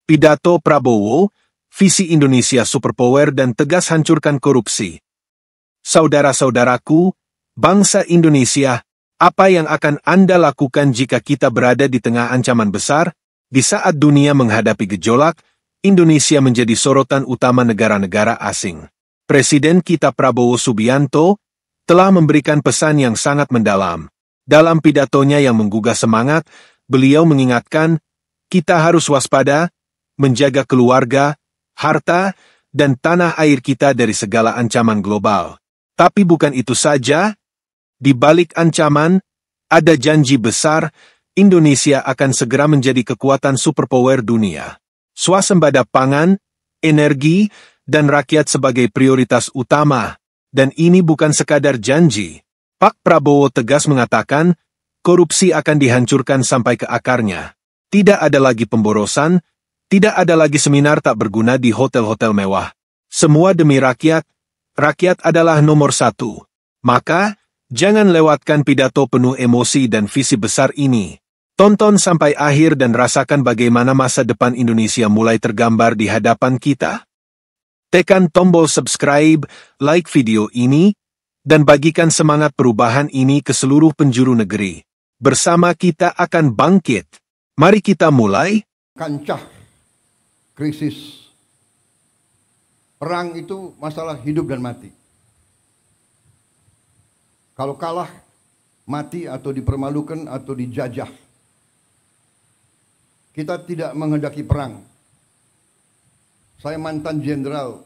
Pidato Prabowo, visi Indonesia superpower dan tegas hancurkan korupsi. Saudara-saudaraku, bangsa Indonesia, apa yang akan Anda lakukan jika kita berada di tengah ancaman besar? Di saat dunia menghadapi gejolak, Indonesia menjadi sorotan utama negara-negara asing. Presiden kita Prabowo Subianto telah memberikan pesan yang sangat mendalam. Dalam pidatonya yang menggugah semangat, beliau mengingatkan, kita harus waspada, menjaga keluarga, harta, dan tanah air kita dari segala ancaman global. Tapi bukan itu saja, di balik ancaman, ada janji besar, Indonesia akan segera menjadi kekuatan superpower dunia. Swasembada pangan, energi, dan rakyat sebagai prioritas utama, dan ini bukan sekadar janji. Pak Prabowo tegas mengatakan, korupsi akan dihancurkan sampai ke akarnya. Tidak ada lagi pemborosan, tidak ada lagi seminar tak berguna di hotel-hotel mewah. Semua demi rakyat, rakyat adalah nomor satu. Maka, jangan lewatkan pidato penuh emosi dan visi besar ini. Tonton sampai akhir dan rasakan bagaimana masa depan Indonesia mulai tergambar di hadapan kita. Tekan tombol subscribe, like video ini, dan bagikan semangat perubahan ini ke seluruh penjuru negeri. Bersama kita akan bangkit. Mari kita mulai. Kancah krisis. Perang itu masalah hidup dan mati. Kalau kalah, mati atau dipermalukan atau dijajah. Kita tidak menghendaki perang. Saya mantan jenderal.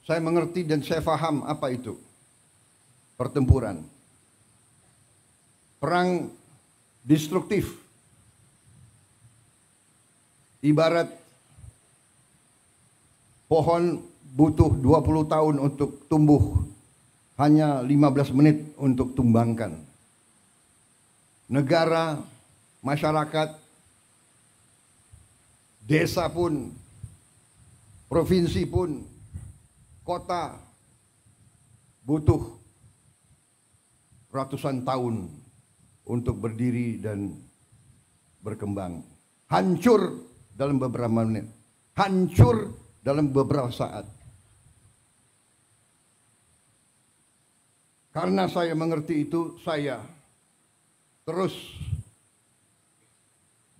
Saya mengerti dan saya paham apa itu pertempuran. Perang destruktif. Ibarat pohon butuh 20 tahun untuk tumbuh, hanya 15 menit untuk tumbangkan. Negara, masyarakat, desa pun, provinsi pun, kota butuh ratusan tahun untuk berdiri dan berkembang. Hancur dalam beberapa menit, hancur dalam beberapa saat. Karena saya mengerti itu, saya terus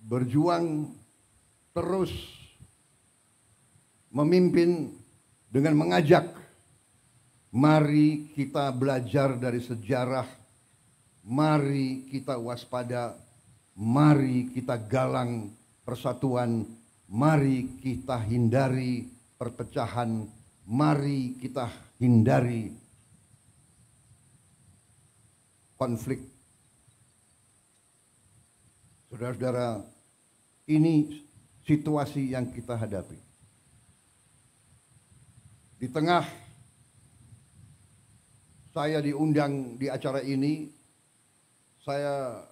berjuang, terus memimpin dengan mengajak, mari kita belajar dari sejarah, mari kita waspada, mari kita galang persatuan, mari kita hindari perpecahan, mari kita hindari konflik. Saudara-saudara, ini situasi yang kita hadapi. Di tengah saya diundang di acara ini, saya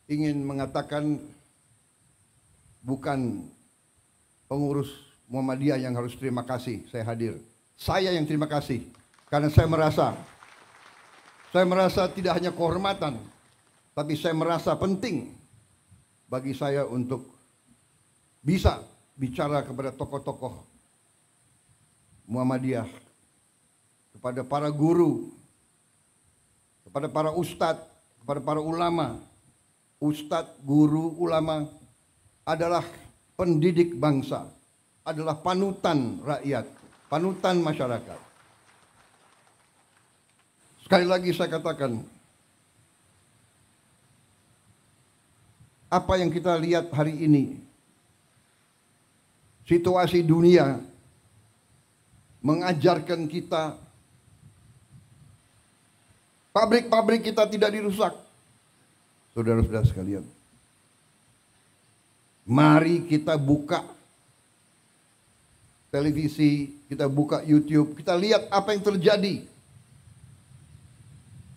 ingin mengatakan bukan pengurus Muhammadiyah yang harus terima kasih saya hadir. Saya yang terima kasih karena saya merasa tidak hanya kehormatan, tapi saya merasa penting bagi saya untuk bisa bicara kepada tokoh-tokoh Muhammadiyah, kepada para guru, kepada para ustadz, kepada para ulama. Ustadz, guru, ulama adalah pendidik bangsa, adalah panutan rakyat, panutan masyarakat. Sekali lagi saya katakan, apa yang kita lihat hari ini, situasi dunia mengajarkan kita, pabrik-pabrik kita tidak dirusak. Saudara-saudara sekalian, mari kita buka televisi, kita buka YouTube, kita lihat apa yang terjadi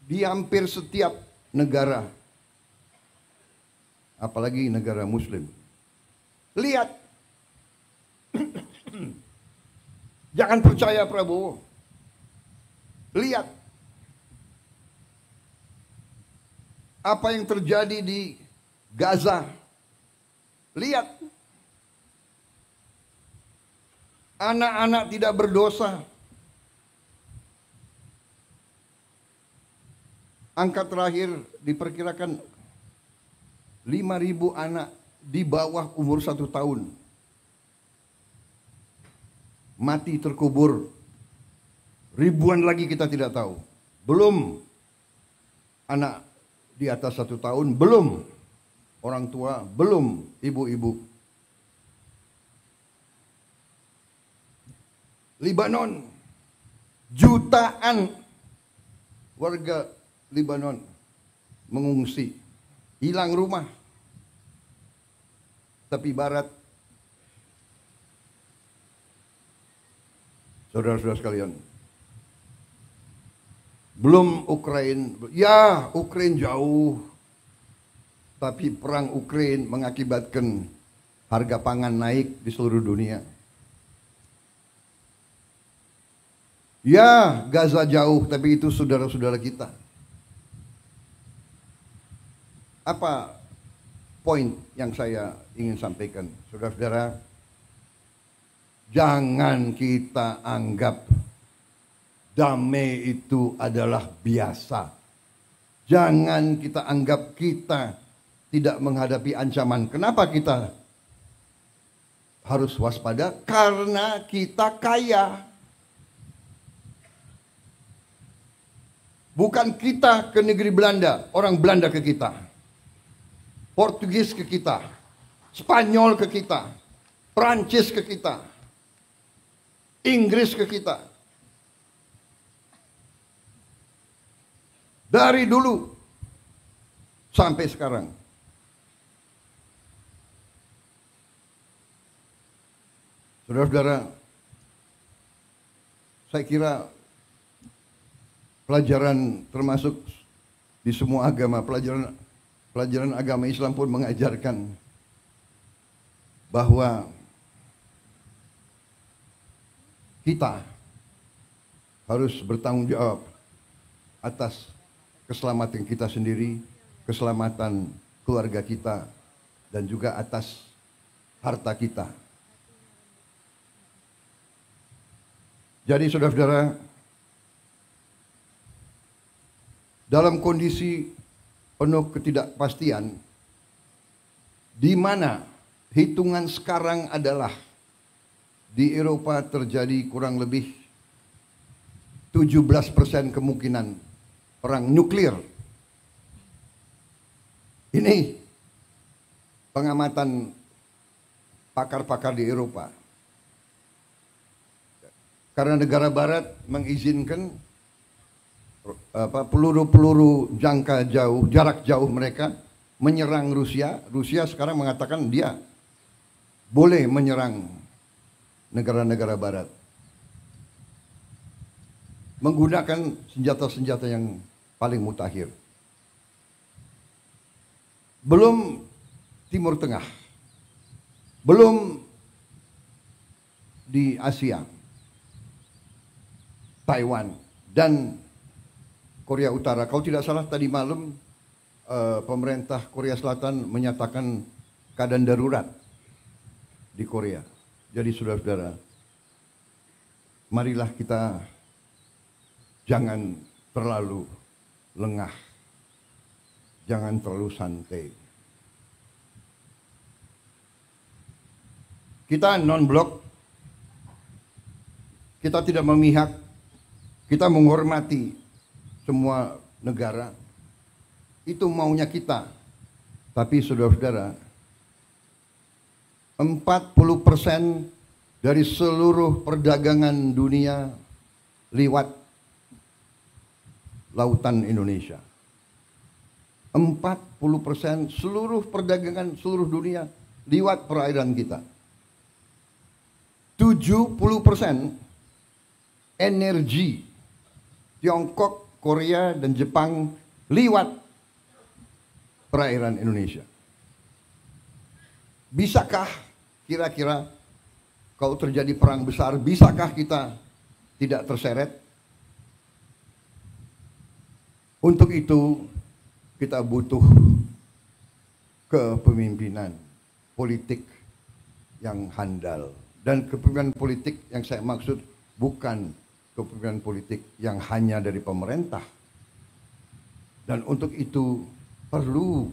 di hampir setiap negara, apalagi negara Muslim. Lihat, jangan percaya Prabowo. Lihat apa yang terjadi di Gaza, Lihat. Anak-anak tidak berdosa. Angka terakhir diperkirakan 5.000 anak di bawah umur 1 tahun mati terkubur. Ribuan lagi kita tidak tahu. Belum anak di atas 1 tahun, belum orang tua, belum ibu-ibu. Libanon, jutaan warga Libanon mengungsi, hilang rumah. Tapi Barat, saudara-saudara sekalian, belum Ukraina, ya Ukraina jauh, tapi perang Ukraina mengakibatkan harga pangan naik di seluruh dunia. Ya Gaza jauh, tapi itu saudara-saudara kita. Apa poin yang saya ingin sampaikan, saudara-saudara? Jangan kita anggap damai itu adalah biasa. Jangan kita anggap kita tidak menghadapi ancaman. Kenapa kita harus waspada? Karena kita kaya. Bukan kita ke negeri Belanda, orang Belanda ke kita. Portugis ke kita, Spanyol ke kita, Prancis ke kita, Inggris ke kita. Dari dulu sampai sekarang. Saudara-saudara, saya kira pelajaran termasuk di semua agama, pelajaran agama Islam pun mengajarkan bahwa kita harus bertanggung jawab atas keselamatan kita sendiri, keselamatan keluarga kita, dan juga atas harta kita. Jadi saudara-saudara, dalam kondisi penuh ketidakpastian, di mana hitungan sekarang adalah di Eropa terjadi kurang lebih 17% kemungkinan perang nuklir. Ini pengamatan pakar-pakar di Eropa. Karena negara barat mengizinkan peluru-peluru jangka jauh, jarak jauh mereka menyerang Rusia. Rusia sekarang mengatakan dia boleh menyerang negara-negara barat menggunakan senjata-senjata yang paling mutakhir. Belum Timur Tengah, belum di Asia, Taiwan dan Korea Utara. Kalau tidak salah tadi malam pemerintah Korea Selatan menyatakan keadaan darurat di Korea. Jadi saudara-saudara, marilah kita jangan terlalu lengah, jangan terlalu santai. Kita non-blok, kita tidak memihak, kita menghormati semua negara, itu maunya kita. Tapi saudara-saudara, 40% dari seluruh perdagangan dunia lewat lautan Indonesia. 40% seluruh perdagangan seluruh dunia lewat perairan kita. 70% energi Tiongkok, Korea, dan Jepang lewat perairan Indonesia. Bisakah kira-kira kalau terjadi perang besar, bisakah kita tidak terseret? Untuk itu kita butuh kepemimpinan politik yang handal. Dan kepemimpinan politik yang saya maksud bukan kepemimpinan politik yang hanya dari pemerintah. Dan untuk itu perlu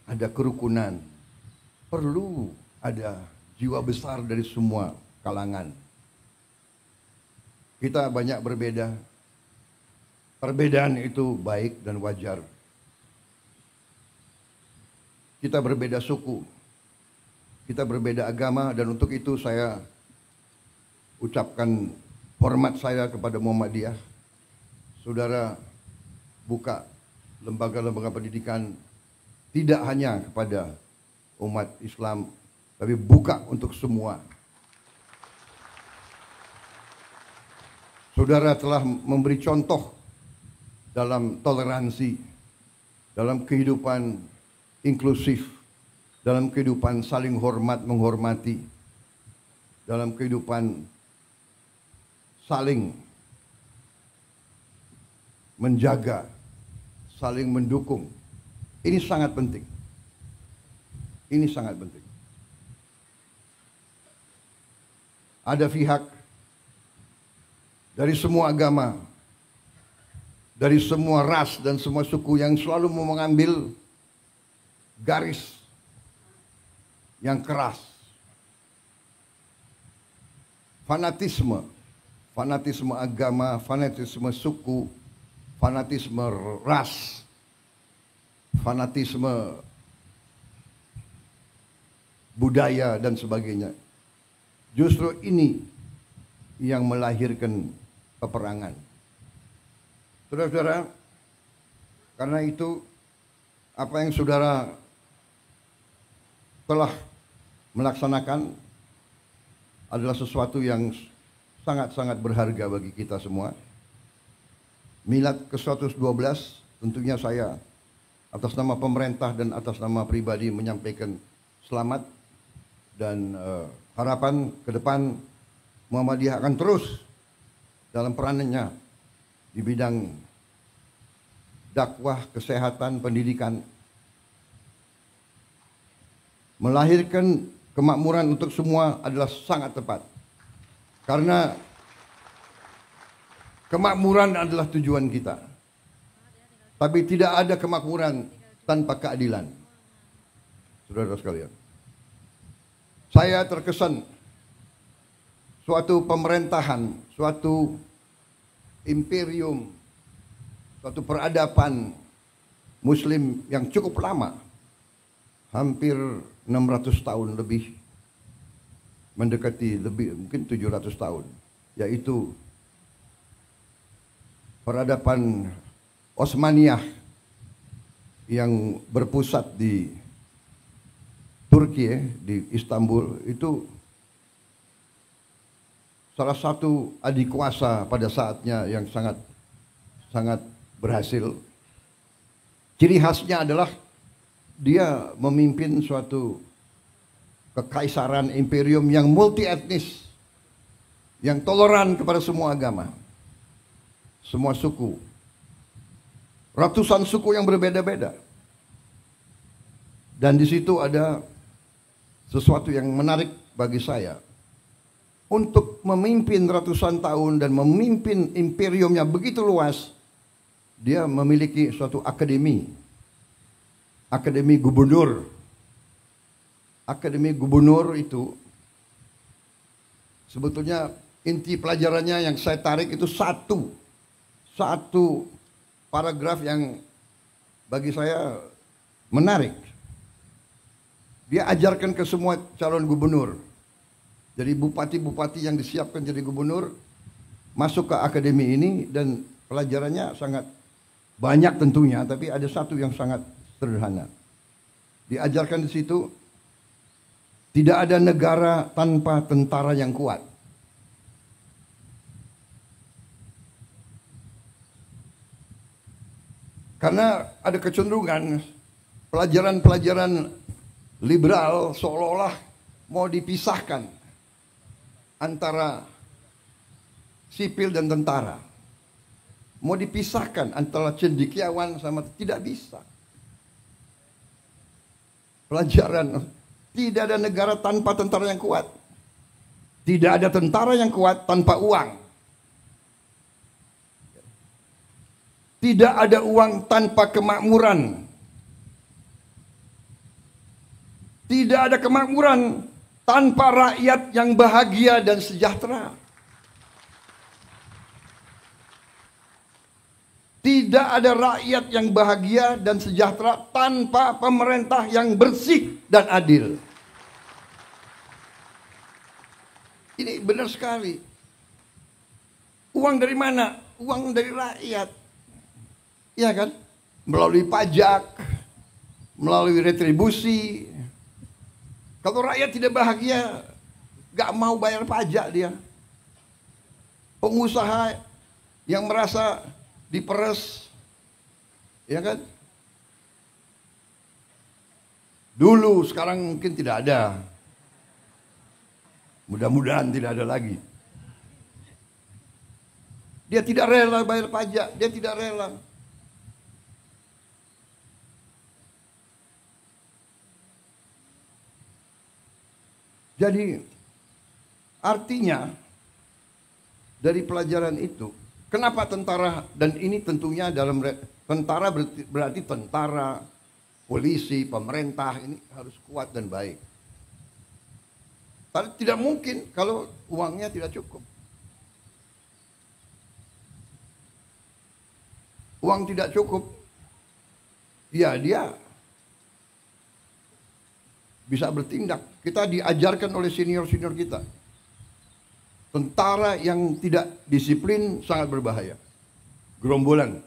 ada kerukunan, perlu ada jiwa besar dari semua kalangan. Kita banyak berbeda. Perbedaan itu baik dan wajar. Kita berbeda suku, kita berbeda agama, dan untuk itu saya ucapkan hormat saya kepada Muhammadiyah. Saudara buka lembaga-lembaga pendidikan tidak hanya kepada umat Islam, tapi buka untuk semua. Saudara telah memberi contoh dalam toleransi, dalam kehidupan inklusif, dalam kehidupan saling hormat menghormati, dalam kehidupan saling menjaga, saling mendukung. Ini sangat penting. Ini sangat penting. Ada pihak dari semua agama, dari semua ras dan semua suku yang selalu mau mengambil garis yang keras. Fanatisme, fanatisme agama, fanatisme suku, fanatisme ras, fanatisme budaya dan sebagainya. Justru ini yang melahirkan peperangan. Saudara-saudara, karena itu apa yang saudara telah melaksanakan adalah sesuatu yang sangat-sangat berharga bagi kita semua. Milad ke-112 tentunya saya atas nama pemerintah dan atas nama pribadi menyampaikan selamat dan harapan ke depan Muhammadiyah akan terus dalam peranannya di bidang dakwah, kesehatan, pendidikan, melahirkan kemakmuran untuk semua adalah sangat tepat. Karena kemakmuran adalah tujuan kita. Tapi tidak ada kemakmuran tanpa keadilan. Saudara sekalian, saya terkesan suatu pemerintahan, suatu imperium, suatu peradaban Muslim yang cukup lama, hampir 600 tahun lebih, mendekati lebih mungkin 700 tahun, yaitu peradaban Osmaniyah yang berpusat di Turki, di Istanbul. Itu salah satu adik kuasa pada saatnya yang sangat berhasil. Ciri khasnya adalah dia memimpin suatu kekaisaran imperium yang multi etnis, yang toleran kepada semua agama, semua suku, ratusan suku yang berbeda-beda. Dan di situ ada sesuatu yang menarik bagi saya. Untuk memimpin ratusan tahun dan memimpin imperiumnya begitu luas, dia memiliki suatu akademi. Akademi gubernur. Akademi gubernur itu sebetulnya inti pelajarannya yang saya tarik itu satu paragraf yang bagi saya menarik. Dia ajarkan ke semua calon gubernur. Jadi bupati-bupati yang disiapkan jadi gubernur masuk ke akademi ini, dan pelajarannya sangat banyak tentunya, tapi ada satu yang sangat sederhana. Diajarkan di situ, tidak ada negara tanpa tentara yang kuat. Karena ada kecenderungan pelajaran-pelajaran liberal seolah-olah mau dipisahkan antara sipil dan tentara. Mau dipisahkan antara cendekiawan sama, tidak bisa. Pelajaran Tidak ada negara tanpa tentara yang kuat. Tidak ada tentara yang kuat tanpa uang. Tidak ada uang tanpa kemakmuran. Tidak ada kemakmuran tanpa rakyat yang bahagia dan sejahtera. Tidak ada rakyat yang bahagia dan sejahtera tanpa pemerintah yang bersih dan adil. Ini benar sekali. Uang dari mana? Uang dari rakyat. Iya kan? Melalui pajak, melalui retribusi. Kalau rakyat tidak bahagia, gak mau bayar pajak dia. Pengusaha yang merasa diperes, ya kan? Dulu, sekarang mungkin tidak ada. Mudah-mudahan tidak ada lagi. Dia tidak rela bayar pajak, dia tidak rela. Jadi artinya dari pelajaran itu, kenapa tentara, dan ini tentunya dalam tentara berarti tentara, polisi, pemerintah ini harus kuat dan baik. Tapi tidak mungkin kalau uangnya tidak cukup. Uang tidak cukup, ya dia bisa bertindak. Kita diajarkan oleh senior-senior kita. Tentara yang tidak disiplin sangat berbahaya. Gerombolan.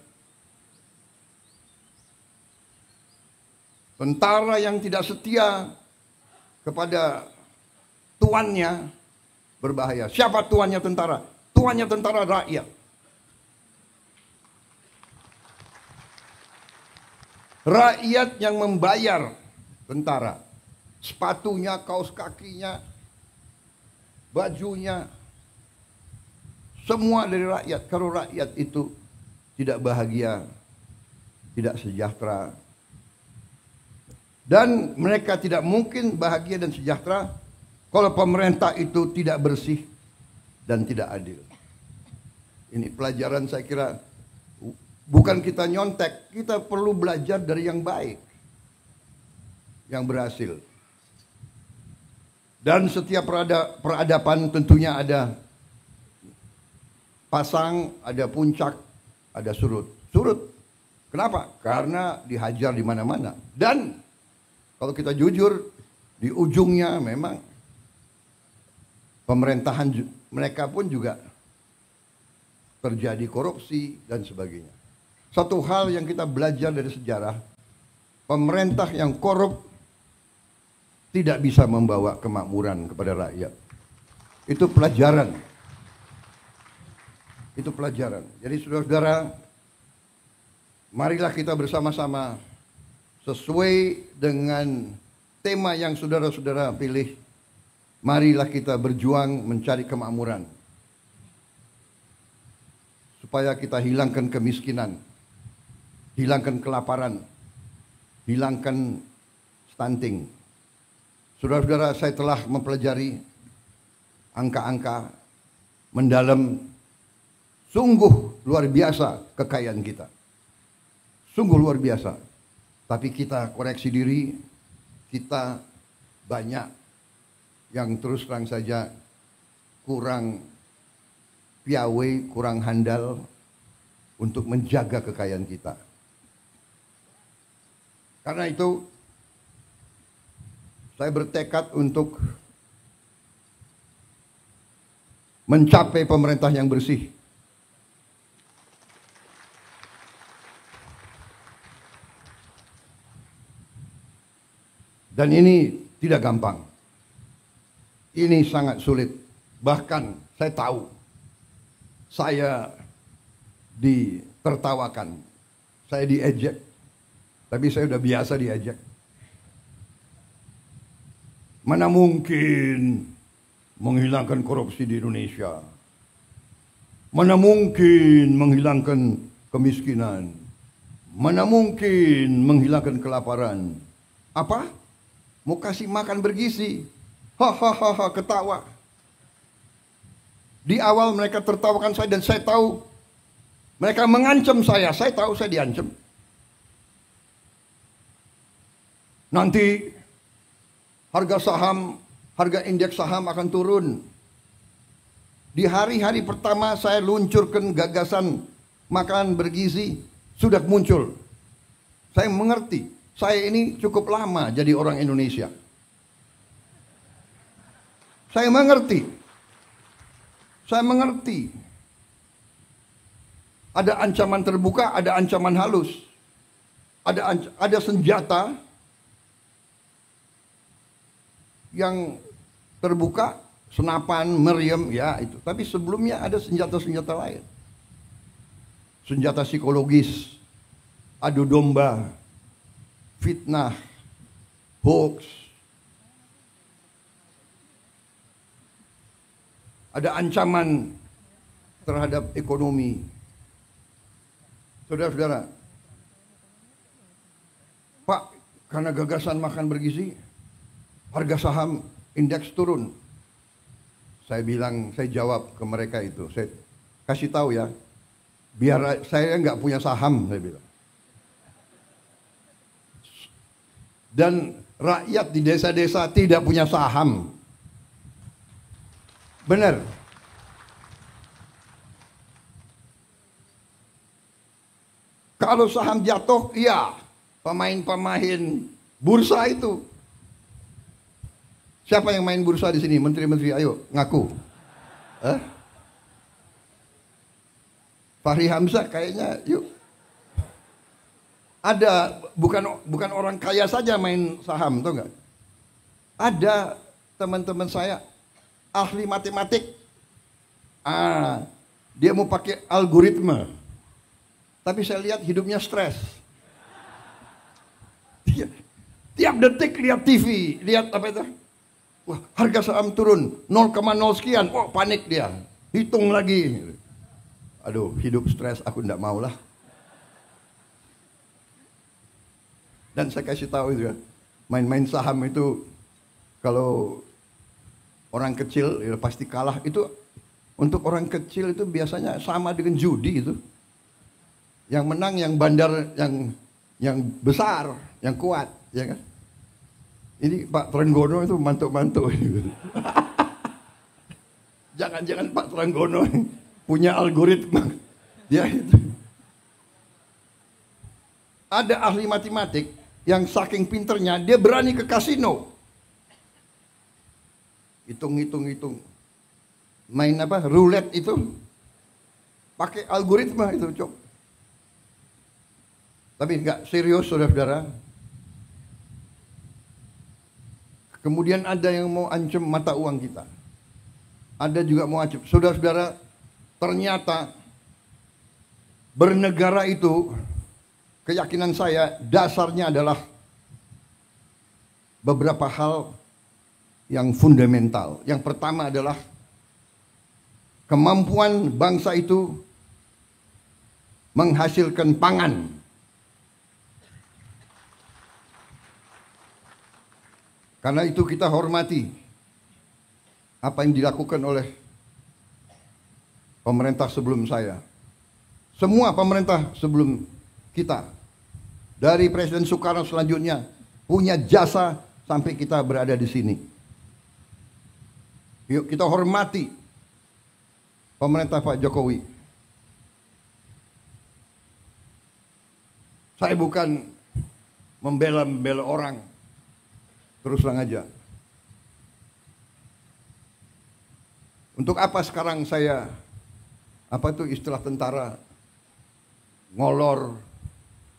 Tentara yang tidak setia kepada tuannya berbahaya. Siapa tuannya tentara? Tuannya tentara rakyat. Rakyat yang membayar tentara. Sepatunya, kaos kakinya, bajunya, semua dari rakyat. Kalau rakyat itu tidak bahagia, tidak sejahtera, dan mereka tidak mungkin bahagia dan sejahtera kalau pemerintah itu tidak bersih dan tidak adil. Ini pelajaran saya kira, bukan kita nyontek, kita perlu belajar dari yang baik, yang berhasil. Dan setiap peradaban tentunya ada pasang, ada puncak, ada surut. Surut. Kenapa? Karena dihajar di mana-mana. Dan kalau kita jujur, di ujungnya memang pemerintahan mereka pun juga terjadi korupsi dan sebagainya. Satu hal yang kita belajar dari sejarah, pemerintah yang korup tidak bisa membawa kemakmuran kepada rakyat. Itu pelajaran. Itu pelajaran. Jadi saudara-saudara, marilah kita bersama-sama sesuai dengan tema yang saudara-saudara pilih. Marilah kita berjuang mencari kemakmuran. Supaya kita hilangkan kemiskinan, hilangkan kelaparan, hilangkan stunting. Saudara-saudara, saya telah mempelajari angka-angka mendalam. Sungguh luar biasa kekayaan kita. Sungguh luar biasa. Tapi kita koreksi diri, kita banyak yang terus terang saja kurang piawe, kurang handal untuk menjaga kekayaan kita. Karena itu saya bertekad untuk mencapai pemerintah yang bersih. Dan ini tidak gampang. Ini sangat sulit. Bahkan saya tahu, saya ditertawakan, saya diejek. Tapi saya sudah biasa diejek. Mana mungkin menghilangkan korupsi di Indonesia? Mana mungkin menghilangkan kemiskinan? Mana mungkin menghilangkan kelaparan? Apa? mau kasih makan bergizi. Hahaha, ketawa. Di awal mereka tertawakan saya dan saya tahu mereka mengancam saya. Saya tahu saya diancam. Nanti harga saham, harga indeks saham akan turun. Di hari-hari pertama saya luncurkan gagasan makanan bergizi, sudah muncul. Saya mengerti, saya ini cukup lama jadi orang Indonesia. Saya mengerti. Saya mengerti. Ada ancaman terbuka, ada ancaman halus. Ada senjata yang terbuka, senapan, meriam, ya itu. Tapi sebelumnya ada senjata-senjata lain. Senjata psikologis, adu domba, fitnah, hoax. Ada ancaman terhadap ekonomi. Saudara-saudara, Pak, karena gagasan makan bergizi, harga saham indeks turun. Saya bilang, saya jawab ke mereka itu, saya kasih tahu ya, biar saya nggak punya saham, saya bilang. Dan rakyat di desa-desa tidak punya saham. Benar. Kalau saham jatuh, iya, pemain-pemain bursa itu. Siapa yang main bursa di sini? Menteri-menteri, ayo ngaku. Fahri Hamzah kayaknya, yuk. Ada bukan orang kaya saja main saham, tahu nggak? Ada teman-teman saya ahli matematik. Dia mau pakai algoritma. Tapi saya lihat hidupnya stres. Tiap detik lihat TV, lihat apa itu? Wah, harga saham turun 0,0 sekian. Wah, panik dia. Hitung lagi. Aduh, hidup stres, aku enggak mau lah. Dan saya kasih tahu itu ya, main-main saham itu kalau orang kecil ya pasti kalah. Itu untuk orang kecil itu biasanya sama dengan judi itu. Yang menang yang bandar, yang besar, yang kuat, ya kan? Ini Pak Trenggono itu mantuk-mantuk. Jangan-jangan Pak Trenggono punya algoritma. Dia itu. Ada ahli matematik yang saking pinternya dia berani ke kasino. Hitung. Main apa? Roulette itu. Pakai algoritma itu, Cok. Tapi enggak serius, saudara-saudara. Kemudian ada yang mau ancam mata uang kita. Ada juga mau ancam. Saudara-saudara, ternyata bernegara itu, keyakinan saya, dasarnya adalah beberapa hal yang fundamental. Yang pertama adalah kemampuan bangsa itu menghasilkan pangan. Karena itu kita hormati apa yang dilakukan oleh pemerintah sebelum saya. Semua pemerintah sebelum kita. Dari Presiden Soekarno selanjutnya punya jasa sampai kita berada di sini. Yuk kita hormati pemerintah Pak Jokowi. Saya bukan membela orang. Terus terang aja. Untuk apa sekarang saya, apa itu istilah tentara, ngolor,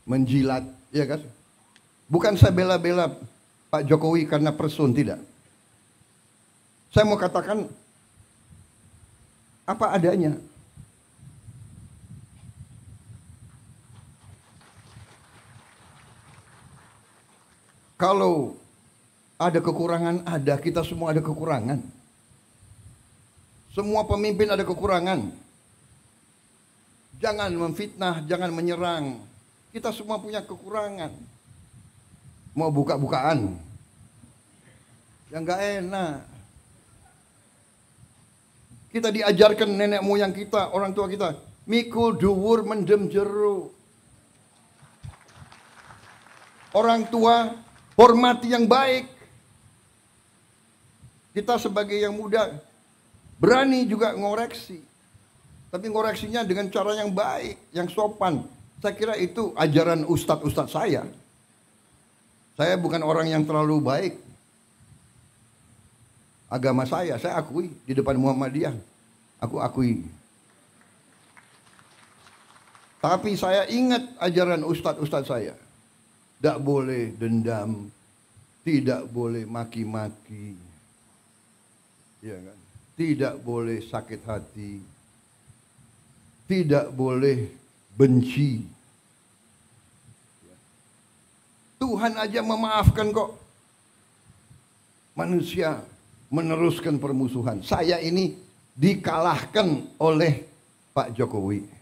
menjilat, ya kan? Bukan saya bela-bela Pak Jokowi karena person, tidak. Saya mau katakan apa adanya. Kalau ada kekurangan, kita semua ada kekurangan. Semua pemimpin ada kekurangan. Jangan memfitnah, jangan menyerang. Kita semua punya kekurangan. Mau buka-bukaan. Yang nggak enak. Kita diajarkan nenek moyang kita, orang tua kita, mikul dhuwur mendem jero. Orang tua hormati yang baik. Kita sebagai yang muda berani juga ngoreksi. Tapi ngoreksinya dengan cara yang baik, yang sopan. Saya kira itu ajaran ustadz-ustadz saya. Saya bukan orang yang terlalu baik. Agama saya akui di depan Muhammadiyah. Aku akui. Tapi saya ingat ajaran ustadz-ustadz saya. Tidak boleh dendam. Tidak boleh maki-maki. Ya kan? Tidak boleh sakit hati. Tidak boleh benci. Tuhan aja memaafkan kok. Manusia meneruskan permusuhan. Saya ini dikalahkan oleh Pak Jokowi.